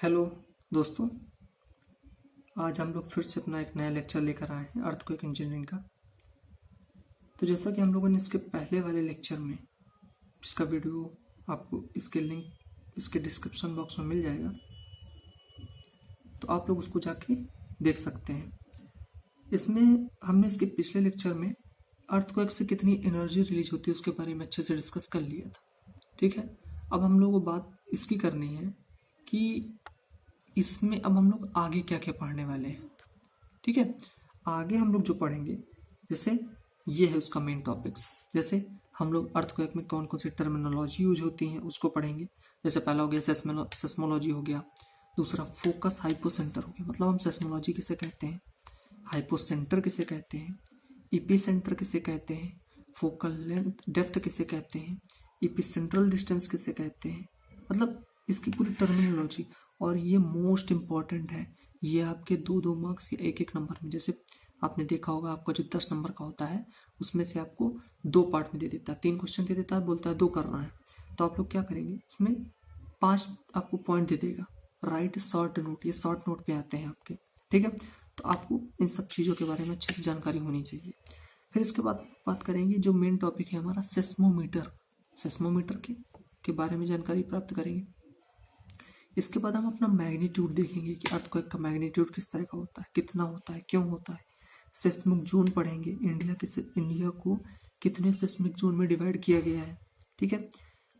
Hello दोस्तों। आज हम लोग फिर से अपना एक नया लेक्चर लेकर आए हैं अर्थक्वेक इंजीनियरिंग का। तो जैसा कि हम लोगों ने इसके पहले वाले लेक्चर में, इसका वीडियो आपको इसके लिंक इसके डिस्क्रिप्शन बॉक्स में मिल जाएगा, तो आप लोग उसको जाके देख सकते हैं। इसमें हमने इसके पिछले लेक्चर में अर्थक्वेक से कितनी एनर्जी रिलीज होती है उसके बारे में अच्छे से डिस्कस कर लिया था। ठीक है, अब हम लोगों को बात इसकी करनी है कि इसमें अब हम लोग आगे क्या क्या पढ़ने वाले हैं। ठीक है, आगे हम लोग जो पढ़ेंगे, जैसे ये है उसका मेन टॉपिक्स। जैसे हम लोग अर्थक्वेक में कौन कौन सी टर्मिनोलॉजी यूज होती हैं उसको पढ़ेंगे। जैसे पहला हो गया सेस्मोलॉजी हो गया, दूसरा फोकस हाइपोसेंटर हो गया, मतलब हम सेस्मोलॉजी किसे कहते हैं, हाइपोसेंटर किसे कहते हैं, इपीसेंटर किसे कहते हैं, फोकल लेंथ डेप्थ किसे कहते हैं, इपीसेंट्रल डिस्टेंस किसे कहते हैं, मतलब इसकी पूरी टर्मिनोलॉजी। और ये मोस्ट इम्पॉर्टेंट है, ये आपके 2-2 मार्क्स या 1-1 नंबर में, जैसे आपने देखा होगा आपका जो 10 नंबर का होता है उसमें से आपको 2 पार्ट में दे देता है, 3 क्वेश्चन दे देता है, बोलता है 2 करना है। तो आप लोग क्या करेंगे, उसमें 5 आपको पॉइंट दे देगा, राइट शॉर्ट नोट, ये शॉर्ट नोट पे आते हैं आपके। ठीक है, तो आपको इन सब चीज़ों के बारे में अच्छे से जानकारी होनी चाहिए। फिर इसके बाद बात करेंगे जो मेन टॉपिक है हमारा सेस्मोमीटर, सेस्मोमीटर के बारे में जानकारी प्राप्त करेंगे। इसके बाद हम अपना मैग्नीट्यूड देखेंगे कि अर्थक्वेक का मैग्नीट्यूड किस तरह का होता है, कितना होता है, क्यों होता है। सेस्मिक जोन पढ़ेंगे, इंडिया को कितने सेस्मिक जोन में डिवाइड किया गया है। ठीक है,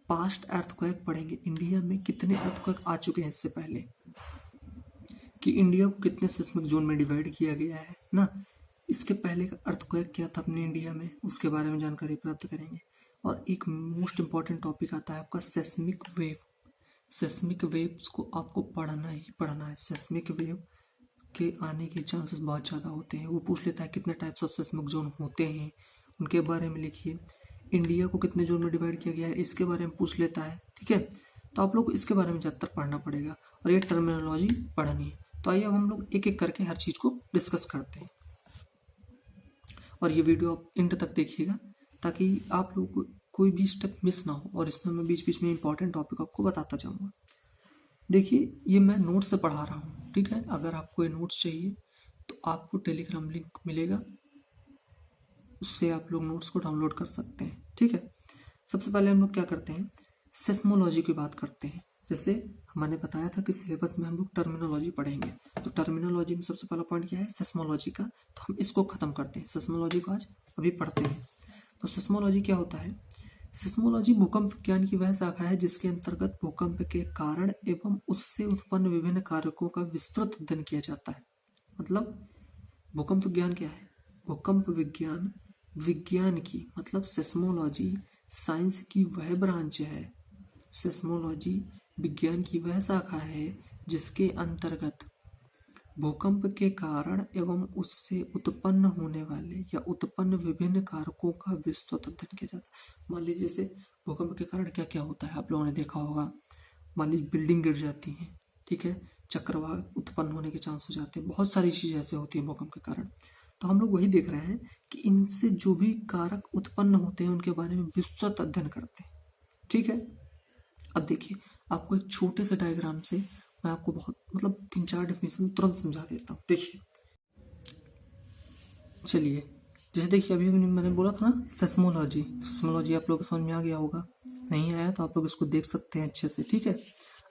पास्ट अर्थक्वेक पढ़ेंगे, इंडिया में कितने अर्थक्वेक आ चुके हैं इससे पहले, कि इंडिया को कितने सेस्मिक जोन में डिवाइड किया गया है ना। इसके पहले का अर्थक्वेक क्या था अपने इंडिया में, उसके बारे में जानकारी प्राप्त करेंगे। और एक मोस्ट इंपॉर्टेंट टॉपिक आता है आपका सेस्मिक वेव। सेस्मिक वेव्स को आपको पढ़ना ही पढ़ना है। सेस्मिक वेव के आने के चांसेस बहुत ज़्यादा होते हैं। वो पूछ लेता है कितने टाइप्स ऑफ सेस्मिक जोन होते हैं, उनके बारे में लिखिए। इंडिया को कितने जोन में डिवाइड किया गया है इसके बारे में पूछ लेता है। ठीक है, तो आप लोग को इसके बारे में ज़्यादातर पढ़ना पड़ेगा और ये टर्मिनोलॉजी पढ़नी है। तो आइए अब हम लोग एक एक करके हर चीज़ को डिस्कस करते हैं, और ये वीडियो आप एंड तक देखिएगा ताकि आप लोग को कोई भी स्टेप मिस ना हो, और इसमें मैं बीच बीच में इंपॉर्टेंट टॉपिक आपको बताता जाऊंगा। देखिए, ये मैं नोट्स से पढ़ा रहा हूँ। ठीक है, अगर आपको ये नोट्स चाहिए तो आपको टेलीग्राम लिंक मिलेगा, उससे आप लोग नोट्स को डाउनलोड कर सकते हैं। ठीक है, सबसे पहले हम लोग क्या करते हैं, सेस्मोलॉजी की बात करते हैं। जैसे हमने बताया था कि सिलेबस में हम लोग टर्मिनोलॉजी पढ़ेंगे, तो टर्मिनोलॉजी में सबसे पहला पॉइंट क्या है, सेस्मोलॉजी का। तो हम इसको खत्म करते हैं, सेस्मोलॉजी को आज अभी पढ़ते हैं। तो सेस्मोलॉजी क्या होता है, सिस्मोलॉजी भूकंप विज्ञान की वह शाखा है जिसके अंतर्गत भूकंप के कारण एवं उससे उत्पन्न विभिन्न कारकों का विस्तृत अध्ययन किया जाता है। मतलब भूकंप विज्ञान क्या है, भूकंप विज्ञान विज्ञान की, मतलब सेस्मोलॉजी साइंस की वह ब्रांच है, सेस्मोलॉजी विज्ञान की वह शाखा है जिसके अंतर्गत भूकंप के कारण एवं उससे उत्पन्न होने वाले या उत्पन्न विभिन्न कारकों का विस्तृत अध्ययन किया जाता है। मान लीजिए जैसे भूकंप के कारण क्या क्या होता है आप लोगों ने देखा होगा, मान लीजिए बिल्डिंग गिर जाती है, ठीक है, चक्रवात उत्पन्न होने के चांस हो जाते हैं, बहुत सारी चीजें ऐसे होती है भूकंप के कारण। तो हम लोग वही देख रहे हैं कि इनसे जो भी कारक उत्पन्न होते हैं उनके बारे में विस्तृत अध्ययन करते हैं। ठीक है, अब देखिए आपको एक छोटे से डायग्राम से मैं आपको बहुत मतलब 3-4 डेफिनेशन तुरंत समझा देता हूँ। देखिए, चलिए, जैसे देखिए अभी मैंने बोला था ना सेस्मोलॉजी, सेस्मोलॉजी आप लोग को समझ में आ गया होगा, नहीं आया तो आप लोग इसको देख सकते हैं अच्छे से। ठीक है,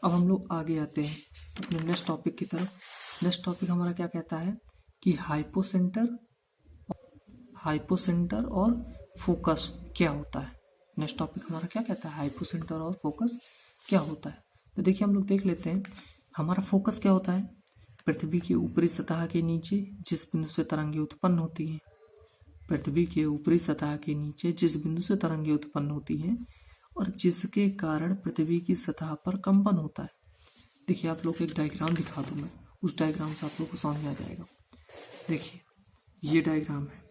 अब हम लोग आगे आते हैं अपने नेक्स्ट टॉपिक की तरफ। नेक्स्ट टॉपिक हमारा क्या कहता है कि हाइपोसेंटर और फोकस क्या होता है। नेक्स्ट टॉपिक हमारा क्या कहता है, हाइपोसेंटर और फोकस क्या होता है। तो देखिए हम लोग देख लेते हैं, हमारा फोकस क्या होता है, पृथ्वी की ऊपरी सतह के नीचे जिस बिंदु से तरंगें उत्पन्न होती हैं, पृथ्वी के ऊपरी सतह के नीचे जिस बिंदु से तरंगें उत्पन्न होती हैं और जिसके कारण पृथ्वी की सतह पर कंपन होता है। देखिए आप लोग को एक डायग्राम दिखा दूं मैं, उस डायग्राम से आप लोग को समझ में आ जाएगा। देखिए ये डायग्राम है,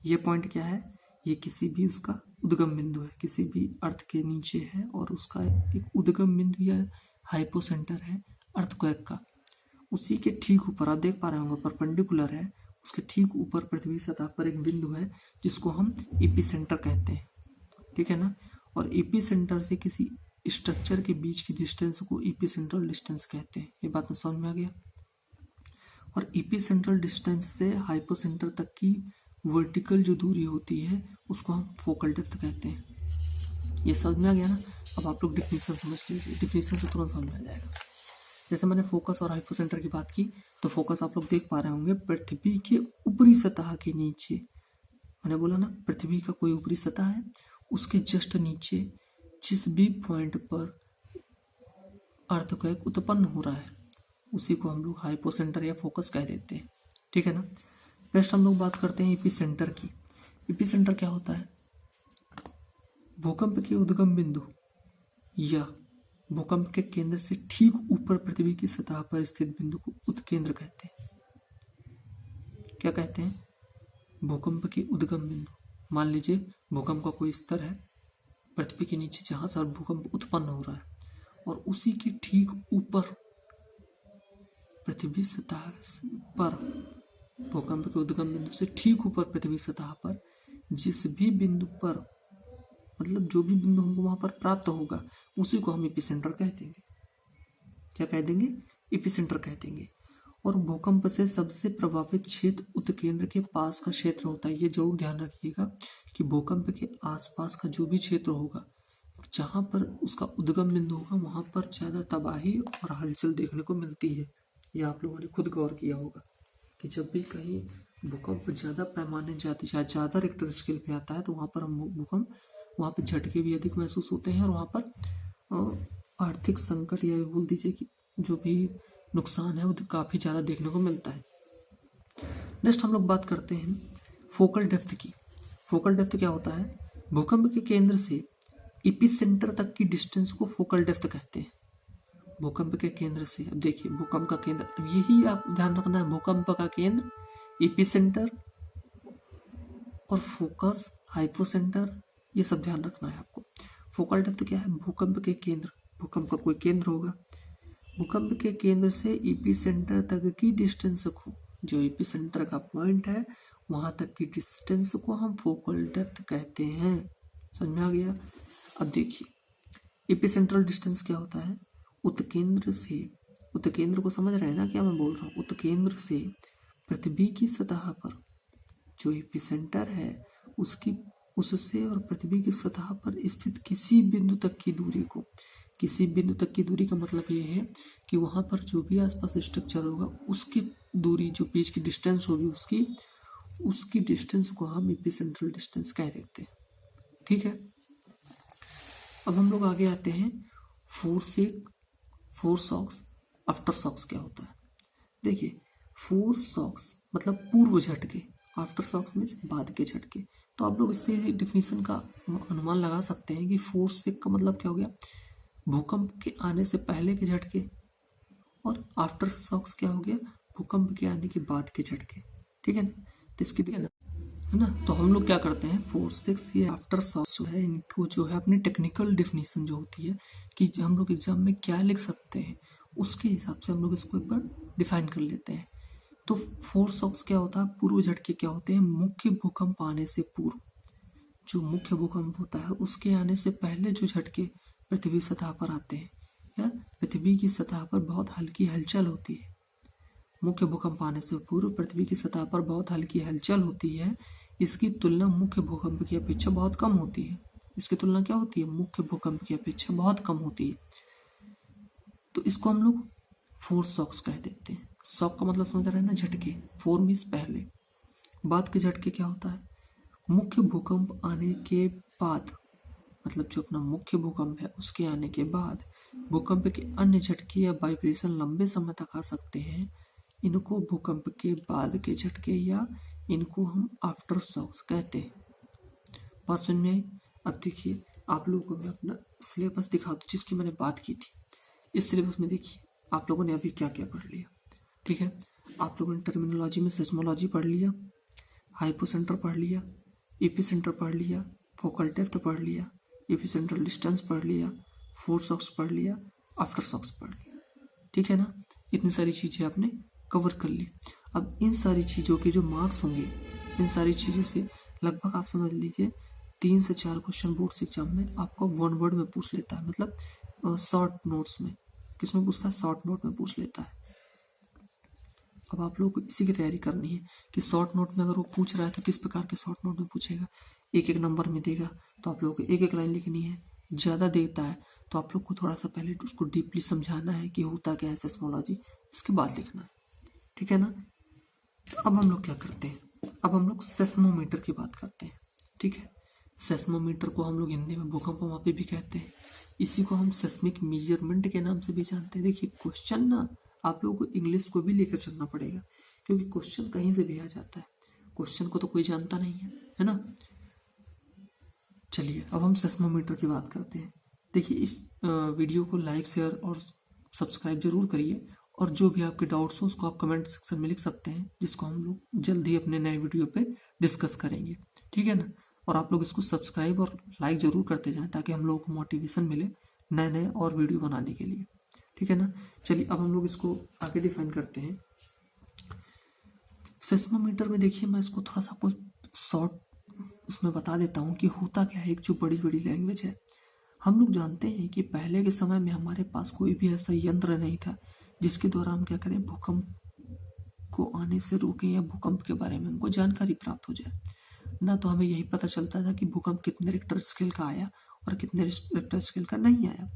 ये पॉइंट क्या है, ये किसी भी उसका उद्गम बिंदु है, किसी भी अर्थ के नीचे है और उसका एक उद्गम बिंदु या हाइपोसेंटर है अर्थक्वेक का। उसी के ठीक ऊपर आप देख पा रहे होंगे परपेंडिकुलर है, उसके ठीक ऊपर पृथ्वी सतह पर एक बिंदु है जिसको हम एपिसेंटर कहते हैं। ठीक है ना, और एपिसेंटर से किसी स्ट्रक्चर के बीच की डिस्टेंस को एपिसेंट्रल डिस्टेंस कहते हैं। ये बात में समझ में आ गया। और एपिसेंट्रल डिस्टेंस से हाइपोसेंटर तक की वर्टिकल जो दूरी होती है उसको हम फोकल डेप्थ कहते हैं। ये समझ में आ गया ना। अब आप लोग डिफिनीशन समझ लीजिए, डिफिनीशन से तुरंत समझ में आ जाएगा। जैसे मैंने फोकस और हाइपोसेंटर की बात की, तो फोकस आप लोग देख पा रहे होंगे पृथ्वी के ऊपरी सतह के नीचे, मैंने बोला ना पृथ्वी का कोई ऊपरी सतह है, उसके जस्ट नीचे जिस भी पॉइंट पर अर्थक्वेक उत्पन्न हो रहा है उसी को हम लोग हाइपोसेंटर या फोकस कह देते हैं। ठीक है ना। नेक्स्ट हम लोग बात करते हैं एपिसेंटर की। एपिसेंटर क्या होता है? भूकंप के उद्गम बिंदु या भूकंप के केंद्र से ठीक ऊपर पृथ्वी की सतह पर स्थित बिंदु को उत्केंद्र कहते हैं। क्या कहते हैं? भूकंप के उद्गम बिंदु। मान लीजिए भूकंप का कोई स्तर है पृथ्वी के नीचे जहां से भूकंप उत्पन्न हो रहा है, और उसी के ठीक ऊपर पृथ्वी सतह पर, भूकंप के उद्गम बिंदु से ठीक ऊपर पृथ्वी सतह पर जिस भी बिंदु पर, मतलब जो भी बिंदु हमको वहां पर प्राप्त होगा उसी को हम एपिसेंटर कह देंगे। क्या कह देंगे? एपिसेंटर कह देंगे। और भूकंप से सबसे प्रभावित क्षेत्र उत्केंद्र के पास का क्षेत्र होता है। ये जरूर ध्यान रखिएगा कि भूकंप के आसपास का जो भी क्षेत्र होगा, जहां पर उसका उद्गम बिंदु होगा, वहां पर ज्यादा तबाही और हलचल देखने को मिलती है। ये आप लोगों ने खुद गौर किया होगा कि जब भी कहीं भूकंप ज्यादा पैमाने जाते या ज्यादा रिक्टर स्केल पे आता है तो वहां पर हम भूकंप, वहां पर झटके भी अधिक महसूस होते हैं और वहां पर आर्थिक संकट या बोल दीजिए कि जो भी नुकसान है वो काफी ज्यादा देखने को मिलता है। नेक्स्ट हम लोग बात करते हैं फोकल डेप्थ की। फोकल डेप्थ क्या होता है? भूकंप के केंद्र से एपिसेंटर तक की डिस्टेंस को फोकल डेप्थ कहते हैं। भूकंप के केंद्र से, अब देखिए भूकंप का केंद्र, अब यही आप ध्यान रखना है, भूकंप का केंद्र, एपिसेंटर और फोकस, हाइपोसेंटर, ये सब ध्यान रखना है आपको। फोकल डेप्थ क्या है? भूकंप के केंद्र, भूकंप का कोई केंद्र होगा, भूकंप के केंद्र से एपिसेंटर तक की डिस्टेंस को, जो एपिसेंटर का पॉइंट है वहां तक की डिस्टेंस को हम फोकल डेप्थ कहते हैं। समझ में आ गया। अब देखिए एपिसेंट्रल डिस्टेंस क्या होता है? उत्केंद्र से, उत्केंद्र को समझ रहे हैं ना क्या मैं बोल रहा हूँ? उत्केंद्र से पृथ्वी की सतह पर जो एपिसेंटर है उसकी, उससे और पृथ्वी की सतह पर स्थित किसी बिंदु तक की दूरी को, किसी बिंदु तक की दूरी का मतलब ये है कि वहां पर जो भी आसपास स्ट्रक्चर होगा उसकी दूरी, जो बीच की डिस्टेंस होगी उसकी डिस्टेंस को हम एपिसेंट्रल डिस्टेंस कह देते हैं। ठीक है। अब हम लोग आगे आते हैं फोरशॉक्स, आफ्टर शॉक्स क्या होता है? देखिए फोरशॉक्स मतलब पूर्व झटके, आफ्टर शॉक्स में बाद के झटके। तो आप लोग इससे डिफिनीशन का अनुमान लगा सकते हैं कि फोरशॉक का मतलब क्या हो गया? भूकंप के आने से पहले के झटके, और आफ्टर शॉक्स क्या हो गया? भूकंप के आने के बाद के झटके। ठीक है ना। तो इसकी है ना, तो हम लोग क्या करते हैं, फोरशॉक्स या आफ्टर शॉक्स जो है इनको जो है अपनी टेक्निकल डिफिनीशन जो होती है कि हम लोग एग्जाम में क्या लिख सकते हैं उसके हिसाब से हम लोग इसको एक बार डिफाइन कर लेते हैं। तो फोरशॉक्स क्या होता है? पूर्व झटके क्या होते हैं? मुख्य भूकंप आने से पूर्व, जो मुख्य भूकंप होता है उसके आने से पहले जो झटके पृथ्वी सतह पर आते हैं या पृथ्वी की सतह पर बहुत हल्की हलचल होती है। मुख्य भूकंप आने से पूर्व पृथ्वी की सतह पर बहुत हल्की हलचल होती है। इसकी तुलना मुख्य भूकंप की अपेक्षा बहुत कम होती है। इसकी तुलना क्या होती है? मुख्य भूकंप की अपेक्षा बहुत कम होती है। तो इसको हम लोग फोरशॉक्स कह देते हैं। शॉक का मतलब समझ रहे हैं ना, झटके। फोर मीन्स पहले, बाद के झटके क्या होता है? मुख्य भूकंप आने के बाद, मतलब जो अपना मुख्य भूकंप है उसके आने के बाद भूकंप के अन्य झटके या वाइब्रेशन लंबे समय तक आ सकते हैं। इनको भूकंप के बाद के झटके या इनको हम आफ्टर शॉक्स कहते हैं। बात समझ में आई? अब देखिए आप लोगों को मैं अपना सिलेबस दिखा दूं जिसकी मैंने बात की थी। इस सिलेबस में देखिए आप लोगों ने अभी क्या क्या पढ़ लिया। ठीक है, आप लोगों ने टर्मिनोलॉजी में सिस्मोलॉजी पढ़ लिया, हाइपोसेंटर पढ़ लिया, एपिसेंटर पढ़ लिया, फोकल डेप्थ पढ़ लिया, एपिसेंट्रल डिस्टेंस पढ़ लिया, फोरशॉक्स पढ़ लिया, आफ्टर शॉक्स पढ़ लिया। ठीक है ना। इतनी सारी चीजें आपने कवर कर ली। अब इन सारी चीजों के जो मार्क्स होंगे, इन सारी चीजों से लगभग आप समझ लीजिए 3 से 4 क्वेश्चन बोर्ड्स एग्जाम में आपका वन वर्ड में पूछ लेता है, मतलब शॉर्ट नोट्स में। किसमें पूछता है? शॉर्ट नोट में पूछ लेता है। अब आप लोगों को इसी की तैयारी करनी है कि शॉर्ट नोट में अगर वो पूछ रहा है तो किस प्रकार के शॉर्ट नोट में पूछेगा। एक एक नंबर में देगा तो आप लोगों को एक एक लाइन लिखनी है। ज़्यादा देता है तो आप लोग को थोड़ा सा पहले उसको डीपली समझाना है कि होता क्या है सेस्मोलॉजी, इसके बाद लिखना है, ठीक है ना। तो अब हम लोग क्या करते हैं, अब हम लोग सेस्मोमीटर की बात करते हैं, ठीक है। सेस्मोमीटर को हम लोग हिंदी में भूकंप मापी भी कहते हैं। इसी को हम सेस्मिक मेजरमेंट के नाम से भी जानते हैं। देखिए क्वेश्चन ना आप लोगों को इंग्लिश को भी लेकर चलना पड़ेगा, क्योंकि क्वेश्चन कहीं से भी आ जाता है, क्वेश्चन को तो कोई जानता नहीं है ना। चलिए अब हम सेस्मोमीटर की बात करते हैं। देखिए इस वीडियो को लाइक शेयर और सब्सक्राइब जरूर करिए, और जो भी आपके डाउट्स हो उसको आप कमेंट सेक्शन में लिख सकते हैं, जिसको हम लोग जल्द ही अपने नए वीडियो पे डिस्कस करेंगे, ठीक है ना। और आप लोग इसको सब्सक्राइब और लाइक जरूर करते जाएं ताकि हम लोगों को मोटिवेशन मिले नए नए और वीडियो बनाने के लिए, ठीक है ना। चलिए अब हम लोग इसको आगे डिफाइन करते हैं। सेस्मोमीटर में देखिए मैं इसको थोड़ा सा आपको शॉर्ट उसमें बता देता हूँ कि होता क्या है। एक जो बड़ी बड़ी लैंग्वेज है, हम लोग जानते हैं कि पहले के समय में हमारे पास कोई भी ऐसा यंत्र नहीं था जिसके द्वारा हम क्या करें, भूकंप को आने से रोकें या भूकंप के बारे में हमको जानकारी प्राप्त हो जाए ना। तो हमें यही पता चलता था कि भूकंप कितने रिक्टर स्केल का आया और कितने रिक्टर स्केल का नहीं आया।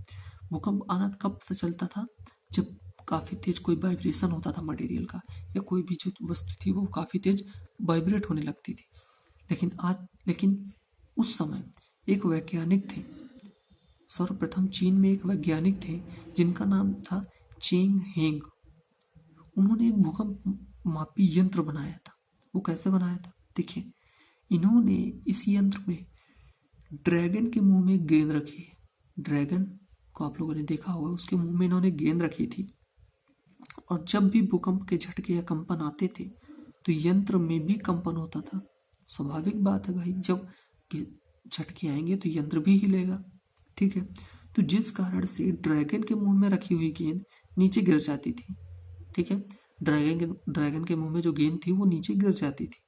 भूकंप आना कब पता चलता था? जब काफी तेज कोई वाइब्रेशन होता था मटेरियल का, या कोई भी जो वस्तु थी वो काफी तेज वाइब्रेट होने लगती थी। लेकिन उस समय एक वैज्ञानिक थे, सर्वप्रथम चीन में एक वैज्ञानिक थे जिनका नाम था चेंग हेंग। उन्होंने एक भूकंप मापी यंत्र बनाया था। वो कैसे बनाया था? देखिए इन्होंने इस यंत्र में ड्रैगन के मुंह में गेंद रखी है। ड्रैगन को आप लोगों ने देखा होगा, उसके मुंह में इन्होंने गेंद रखी थी, और जब भी भूकंप के झटके या कंपन आते थे तो यंत्र में भी कंपन होता था। स्वाभाविक बात है भाई, जब झटके आएंगे तो यंत्र भी हिलेगा, ठीक है। तो जिस कारण से ड्रैगन के मुंह में रखी हुई गेंद नीचे गिर जाती थी, ठीक है। ड्रैगन के मुंह में जो गेंद थी वो नीचे गिर जाती थी,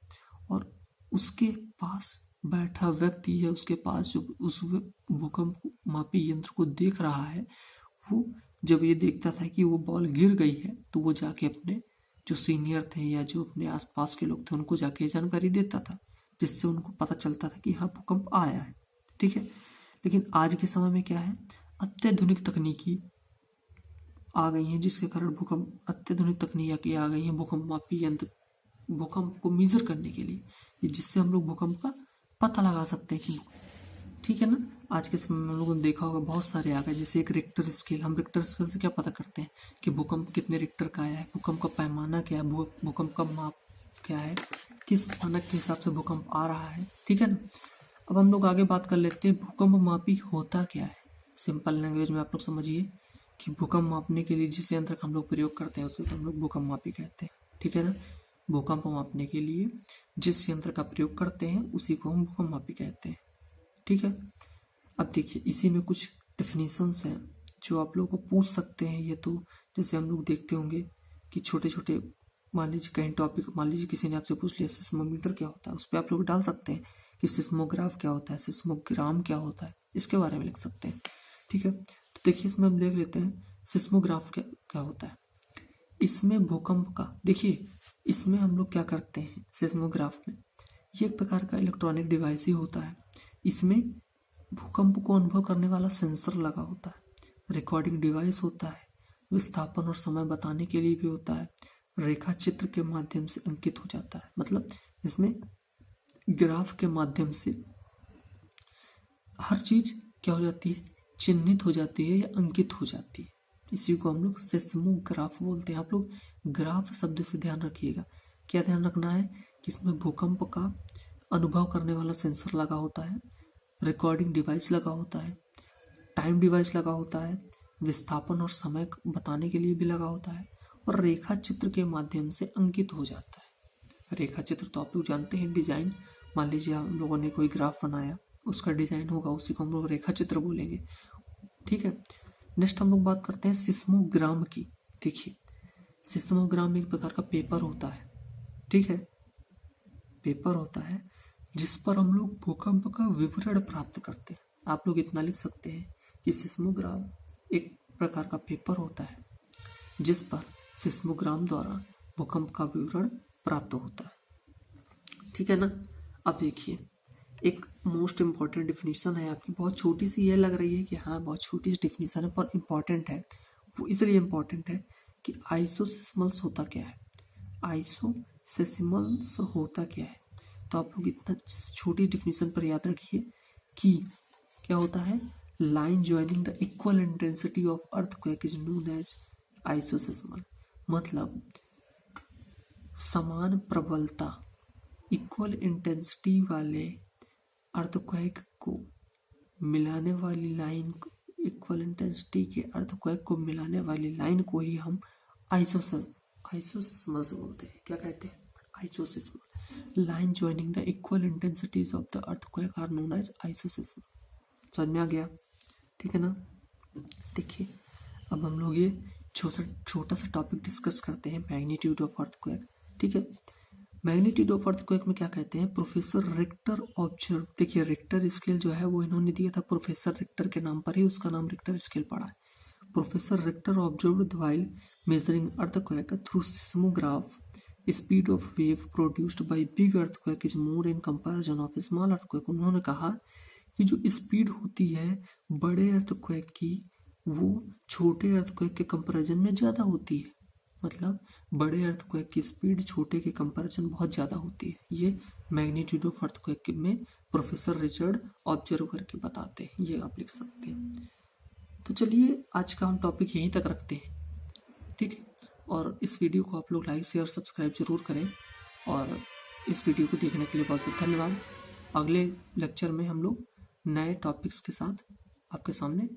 और उसके पास बैठा व्यक्ति या उसके पास जो उस भूकंप मापी यंत्र को देख रहा है, वो जब ये देखता था कि वो बॉल गिर गई है तो वो जाके अपने जो सीनियर थे या जो अपने आसपास के लोग थे उनको जाके जानकारी देता था, जिससे उनको पता चलता था कि हाँ भूकंप आया है, ठीक है। लेकिन आज के समय में क्या है, अत्याधुनिक तकनीकी आ गई हैं, जिसके कारण अत्याधुनिक तकनीकी आ गई हैं भूकंप मापी यंत्र भूकंप को मेजर करने के लिए, जिससे हम लोग भूकंप का पता लगा सकते हैं कि, ठीक है ना। आज के समय में हम लोगों ने देखा होगा बहुत सारे आ गए, जैसे एक रिक्टर स्केल। हम रिक्टर स्केल से क्या पता करते हैं कि भूकंप कितने रिक्टर का आया है, भूकंप का पैमाना क्या है, भूकंप का माप क्या है, किस मानक के हिसाब से भूकंप आ रहा है, ठीक है ना। अब हम लोग आगे बात कर लेते हैं भूकंप मापी होता क्या है। सिंपल लैंग्वेज में आप लोग समझिए कि भूकंप मापने के लिए जिस यंत्र का हम लोग प्रयोग करते हैं उसको हम लोग भूकंप मापी कहते हैं, ठीक है ना। भूकंप मापने के लिए जिस यंत्र का प्रयोग करते हैं उसी को हम भूकंप मापी कहते हैं, ठीक है। अब देखिए इसी में कुछ डेफिनेशंस हैं जो आप लोगों को पूछ सकते हैं। ये तो जैसे हम लोग देखते होंगे कि छोटे छोटे, मान लीजिए कहीं टॉपिक, मान लीजिए किसी ने आपसे पूछ लिया सिस्मोमीटर क्या होता है, उस पर आप लोग डाल सकते हैं कि सिस्मोग्राफ क्या होता है, सिस्मोग्राम क्या होता है, इसके बारे में लिख सकते हैं, ठीक है। तो देखिए इसमें हम देख लेते हैं सिस्मोग्राफ क्या होता है। इसमें भूकंप का, देखिए इसमें हम लोग क्या करते हैं सिस्मोग्राफ में, ये एक प्रकार का इलेक्ट्रॉनिक डिवाइस ही होता है। इसमें भूकंप को अनुभव करने वाला सेंसर लगा होता है, रिकॉर्डिंग डिवाइस होता है, विस्थापन और समय बताने के लिए भी होता है, रेखा चित्र के माध्यम से अंकित हो जाता है। मतलब इसमें ग्राफ के माध्यम से हर चीज क्या हो जाती है, चिन्हित हो जाती है या अंकित हो जाती है। इसी को हम लोग सेस्मोग्राफ बोलते हैं। आप लोग ग्राफ शब्द से ध्यान रखिएगा। क्या ध्यान रखना है कि इसमें भूकंप का अनुभव करने वाला सेंसर लगा होता है, रिकॉर्डिंग डिवाइस लगा होता है, टाइम डिवाइस लगा होता है, विस्थापन और समय बताने के लिए भी लगा होता है, और रेखा चित्र के माध्यम से अंकित हो जाता है। रेखा चित्र तो आप लोग जानते हैं, डिजाइन। मान लीजिए हम लोगों ने कोई ग्राफ बनाया, उसका डिजाइन होगा, उसी को हम लोग रेखा चित्र बोलेंगे, ठीक है। नेक्स्ट हम लोग बात करते हैं सिस्मोग्राम की। देखिए सिस्मोग्राम एक प्रकार का पेपर होता है, ठीक है, पेपर होता है जिस पर हम लोग भूकंप का विवरण प्राप्त करते हैं। आप लोग इतना लिख सकते हैं कि सिस्मोग्राफ एक प्रकार का पेपर होता है जिस पर सिस्मोग्राम द्वारा भूकंप का विवरण प्राप्त होता है। ठीक है ना। अब देखिए, एक मोस्ट इम्पॉर्टेंट डिफिनीशन है आपकी, बहुत छोटी सी ये लग रही है कि हाँ बहुत छोटी सी डिफिनीशन है, पर इम्पॉर्टेंट है। वो इसलिए इम्पॉर्टेंट है कि आइसोसिस्मल्स होता क्या है। आइसोसिस्मल्स होता क्या है, तो आप लोग इतना छोटी डिफिनीशन पर याद रखिए कि क्या होता है, line joining the equal intensity of earthquake is known as isoseismal. मतलब समान प्रबलता, इक्वल इंटेंसिटी वाले अर्थक्वेक को मिलाने वाली लाइन, इक्वल इंटेंसिटी के अर्थक्वेक को मिलाने वाली लाइन को ही हम आइसोसिस्मल्स बोलते हैं। क्या कहते हैं? Isoseismal. Line joining the equal intensities of the earthquake are known as isoseismal. समझ में आ गया? ठीक है ना। देखिए, अब हम लोग ये छोटा सा टॉपिक डिस्कस करते हैं, मैग्नीट्यूड ऑफ अर्थक्वेक। ठीक है, मैग्नीट्यूड ऑफ अर्थक्वेक में क्या कहते हैं, प्रोफेसर रिक्टर ऑब्जर्व। देखिए, रिक्टर स्केल जो है वो इन्होंने दिया था प्रोफेसर रिक्टर के नाम पर ही उसका नाम रिक्टर स्केल पड़ा है। Professor Richter observed while measuring earthquake through seismograph speed of wave produced by big earthquake is more in comparison of small earthquake. उन्होंने कहा कि जो स्पीड होती है बड़े अर्थक्वेक की वो छोटे अर्थक्वेक के कंपैरिजन में ज़्यादा होती है। मतलब बड़े अर्थक्वेक की स्पीड छोटे के कंपैरिजन बहुत ज़्यादा होती है। ये मैग्नीट्यूड ऑफ अर्थक्वेक में प्रोफेसर रिचर्ड ऑब्जर्व करके बताते हैं, ये आप लिख सकते हैं। तो चलिए आज का हम टॉपिक यहीं तक रखते हैं। ठीक है, और इस वीडियो को आप लोग लाइक शेयर सब्सक्राइब जरूर करें, और इस वीडियो को देखने के लिए बहुत बहुत धन्यवाद। अगले लेक्चर में हम लोग नए टॉपिक्स के साथ आपके सामने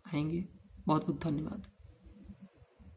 आएंगे। बहुत बहुत धन्यवाद।